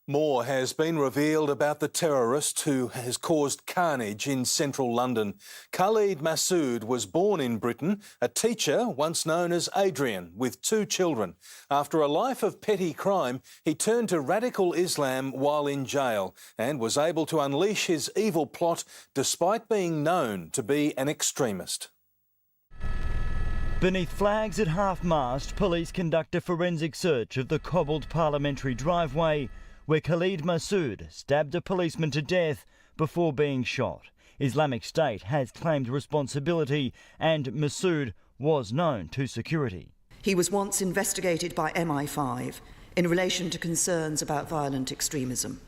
More has been revealed about the terrorist who has caused carnage in central London. Khalid Masood was born in Britain, a teacher once known as Adrian, with 2 children. After a life of petty crime, he turned to radical Islam while in jail and was able to unleash his evil plot despite being known to be an extremist. Beneath flags at half-mast, police conduct a forensic search of the cobbled parliamentary driveway where Khalid Masood stabbed a policeman to death before being shot. Islamic State has claimed responsibility and Masood was known to security. He was once investigated by MI5 in relation to concerns about violent extremism.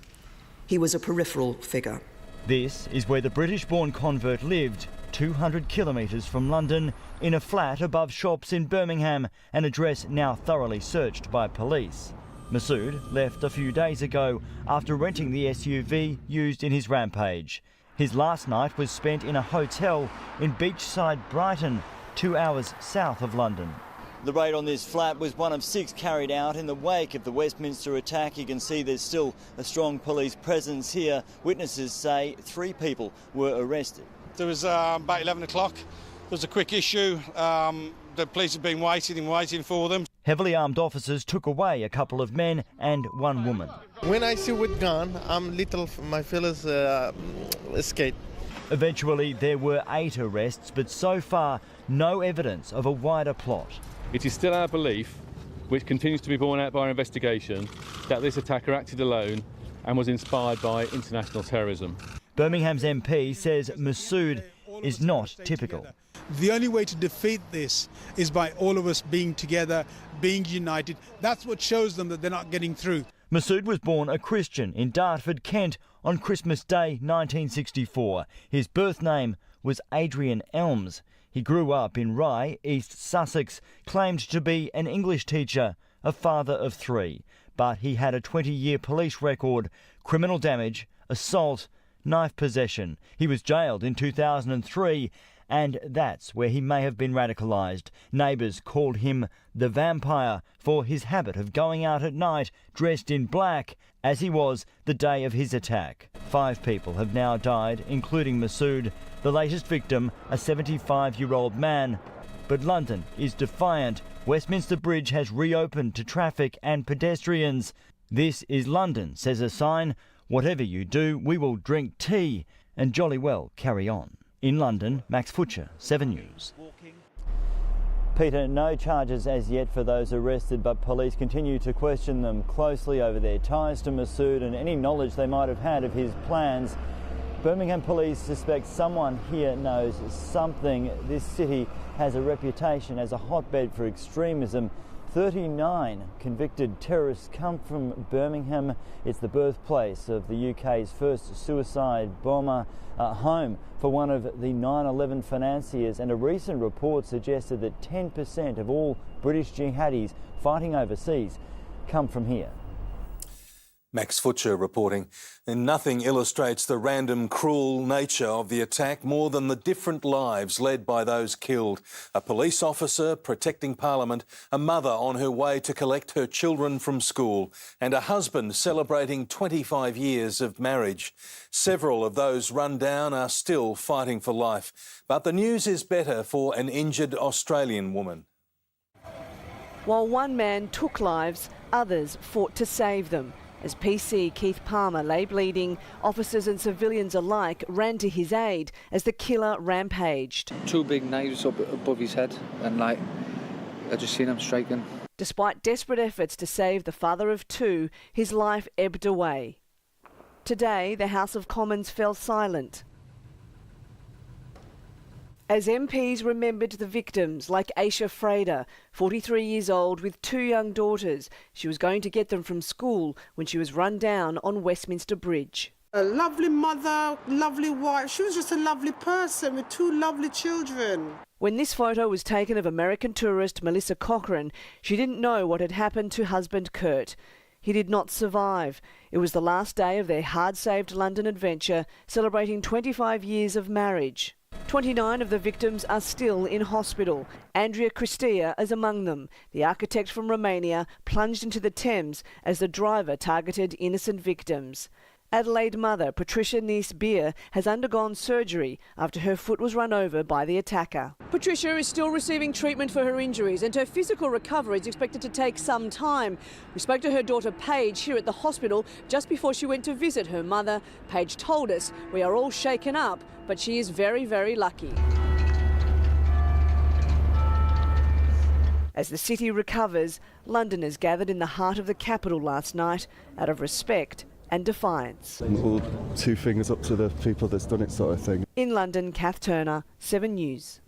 He was a peripheral figure. This is where the British-born convert lived, 200 kilometres from London, in a flat above shops in Birmingham, an address now thoroughly searched by police. Masood left a few days ago after renting the SUV used in his rampage. His last night was spent in a hotel in beachside Brighton, 2 hours south of London. The raid on this flat was one of 6 carried out in the wake of the Westminster attack. You can see there's still a strong police presence here. Witnesses say 3 people were arrested. There was about 11 o'clock. There was a quick issue. The police have been waiting for them. Heavily armed officers took away a couple of men and 1 woman. When I see with gun, my fellows escape. Eventually there were 8 arrests, but so far no evidence of a wider plot. It is still our belief, which continues to be borne out by our investigation, that this attacker acted alone and was inspired by international terrorism. Birmingham's MP says Masood is not typical. The only way to defeat this is by all of us being together, being united. That's what shows them that they're not getting through. Masood was born a Christian in Dartford, Kent on Christmas Day 1964. His birth name was Adrian Elms. He grew up in Rye, East Sussex, claimed to be an English teacher, a father of 3. But he had a 20-year police record, criminal damage, assault, knife possession. He was jailed in 2003, and that's where he may have been radicalised. Neighbours called him the vampire for his habit of going out at night dressed in black, as he was the day of his attack. 5 people have now died, including Masood, the latest victim, a 75-year-old man. But London is defiant. Westminster Bridge has reopened to traffic and pedestrians. This is London, says a sign. Whatever you do, we will drink tea and jolly well carry on. In London, Max Futcher, 7 News. Peter, no charges as yet for those arrested, but police continue to question them closely over their ties to Masood and any knowledge they might have had of his plans. Birmingham police suspect someone here knows something. This city has a reputation as a hotbed for extremism. 39 convicted terrorists come from Birmingham. It's the birthplace of the UK's first suicide bomber, home for one of the 9/11 financiers, and a recent report suggested that 10% of all British jihadis fighting overseas come from here. Max Futcher reporting. And nothing illustrates the random, cruel nature of the attack more than the different lives led by those killed. A police officer protecting Parliament, a mother on her way to collect her children from school, and a husband celebrating 25 years of marriage. Several of those run down are still fighting for life. But the news is better for an injured Australian woman. While one man took lives, others fought to save them. As PC Keith Palmer lay bleeding, officers and civilians alike ran to his aid as the killer rampaged. 2 big knives up above his head, and I just seen him striking. Despite desperate efforts to save the father of 2, his life ebbed away. Today, the House of Commons fell silent as MPs remembered the victims like Aisha Frader, 43 years old with 2 young daughters. She was going to get them from school when she was run down on Westminster Bridge. A lovely mother, lovely wife. She was just a lovely person with 2 lovely children. When this photo was taken of American tourist Melissa Cochran, she didn't know what had happened to husband Kurt. He did not survive. It was the last day of their hard-saved London adventure, celebrating 25 years of marriage. 29 of the victims are still in hospital. Andrea Cristea is among them. The architect from Romania plunged into the Thames as the driver targeted innocent victims. Adelaide mother Patricia Nice-Beer has undergone surgery after her foot was run over by the attacker. Patricia is still receiving treatment for her injuries and her physical recovery is expected to take some time. We spoke to her daughter Paige here at the hospital just before she went to visit her mother. Paige told us, "We are all shaken up, but she is very, very lucky." As the city recovers, Londoners gathered in the heart of the capital last night out of respect and defiance. All 2 fingers up to the people that's done it, sort of thing. In London, Kath Turner, 7 News.